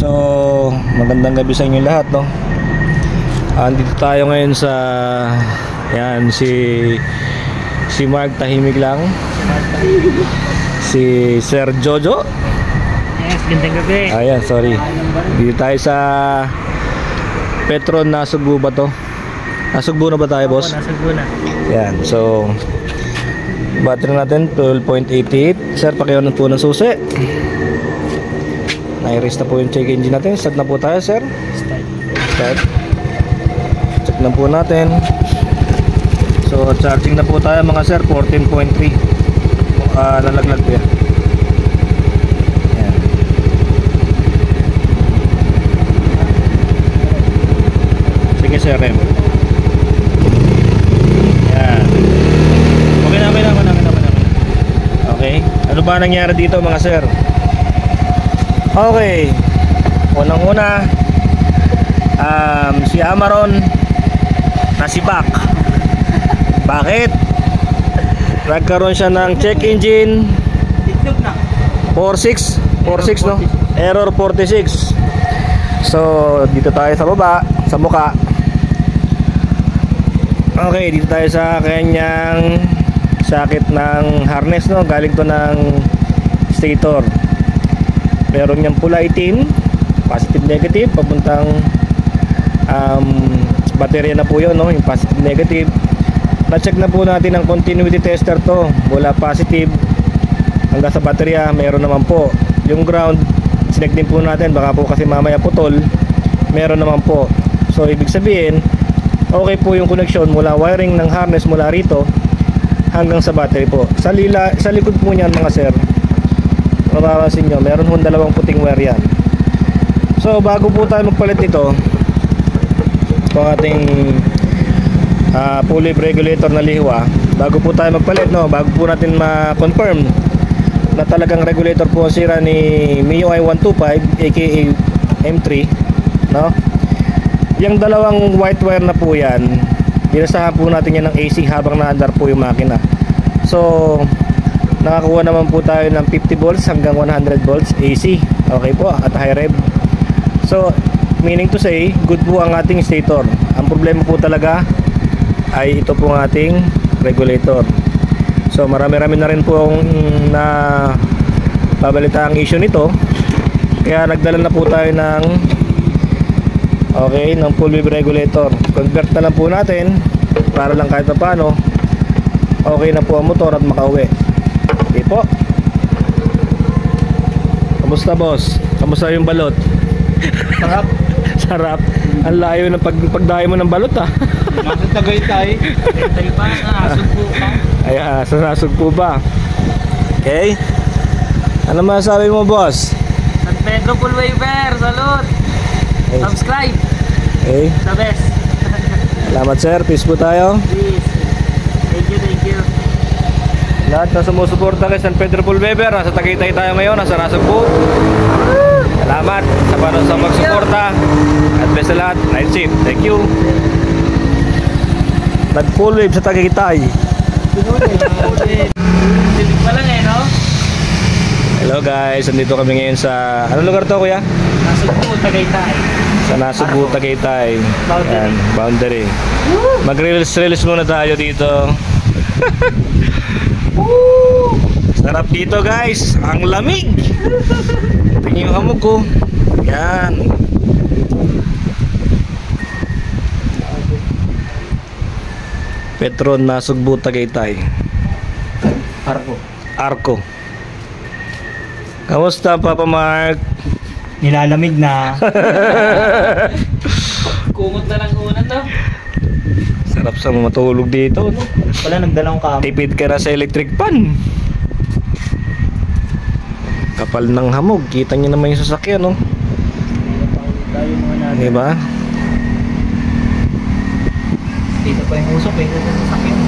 So, magandang gabi sa inyo lahat, no? Andito tayo ngayon sa yan, si Mark tahimik lang. Si Sir Jojo. Yes, gandang gabi. Ayan, sorry. Dito tayo sa Petron Nasugbu ba to? Nasugbu na ba tayo, boss? Oo, nasugbu na. Yan, so battery natin 12.88. Sir, pakiwan po ng susi. Na-erase na po yung check engine natin. Start na po tayo, sir. Start. Check na po natin. So charging na po tayo mga sir, 14.3. Lalaglag po yan. Yan. Sige sir, rem. Yan. Okay na. Okay. Ano ba nangyari dito mga sir? Okay. Unang-una, si Amaron nasibak. Bakit? Nagkaroon siya ng check engine 46 no? Error 46. So dito tayo sa baba, sa muka. Okay, dito tayo sa kanyang sakit ng harness, no? Galing to ng stator. Meron niyang pula itim, positive negative, papuntang baterya na po yun, no? Yung positive negative. Na-check na po natin ang continuity tester to, mula positive hanggang sa baterya, meron naman po. Yung ground, sinek din po natin, baka po kasi mamaya putol, meron naman po. So ibig sabihin, okay po yung connection mula wiring ng harness mula rito hanggang sa battery po. Sa likod po niyan mga sir, mapapansin nyo, meron hong dalawang puting wire yan. So bago po tayo magpalit nito, ito ang ating pulley regulator na lihwa. Bago po tayo magpalit, no, bago po natin ma-confirm na talagang regulator po ang sira ni MIUI 125 aka M3, no? Yung dalawang white wire na po yan, pinasahan po natin yan ng AC habang naandar po yung makina. So nakakuha naman po tayo ng 50 volts hanggang 100 volts AC. Okay po, at high rev. So meaning to say, good po ang ating stator. Ang problema po talaga ay ito po ang ating regulator. So marami-rami na rin po ang na babalita ang issue nito. Kaya nagdala na po tayo ng ng full wave regulator. Convert na lang po natin para lang kahit na paano okay na po ang motor at makauwi. Okay po. Kamusta boss? Kamusta yung balot? Sarap. Sarap. Ang layo ng pagdayo mo ng balot ah. Nasa Tagaytay. Tagaytay pa, nasugpo pa. Ay, sa nasugpo ba? Okay. Ano masasabi mo boss? San Pedro Full Waver, salute. Okay. Subscribe. Okay. The best. Salamat sir, peace po tayo. Please. Thank you. Lahat na sumusuporta kay San Pedro Full Waver, nasa Tagaytay tayo ngayon, nasa Nasugbu. Salamat sa paano sa magsuporta. At best sa lahat, ride safe. Thank you. Nag full wave sa Tagaytay. Silip pa lang no? Hello guys, nandito kami ngayon sa anong lugar to kuya? Nasugbu, Tagaytay. Sa Nasugbu, Tagaytay. Yan, boundary. Mag-release muna tayo dito. Sarap dito guys, ang lamig. Tingnan yung hamog ko. Yan. Petron Nasugbu, Tagaytay. Arco. Kamusta Papa Mark? Nilalamig na. Kumot na lang una to. Sarap sa matulog dito, no? Wala nagdalang kamo. Tipid ka na sa electric pan. Kapal ng hamog. Kita niyo naman yung sasakyan, no? Tayo mga natin. Diba? Dito pa yung usok, sa sasakyan.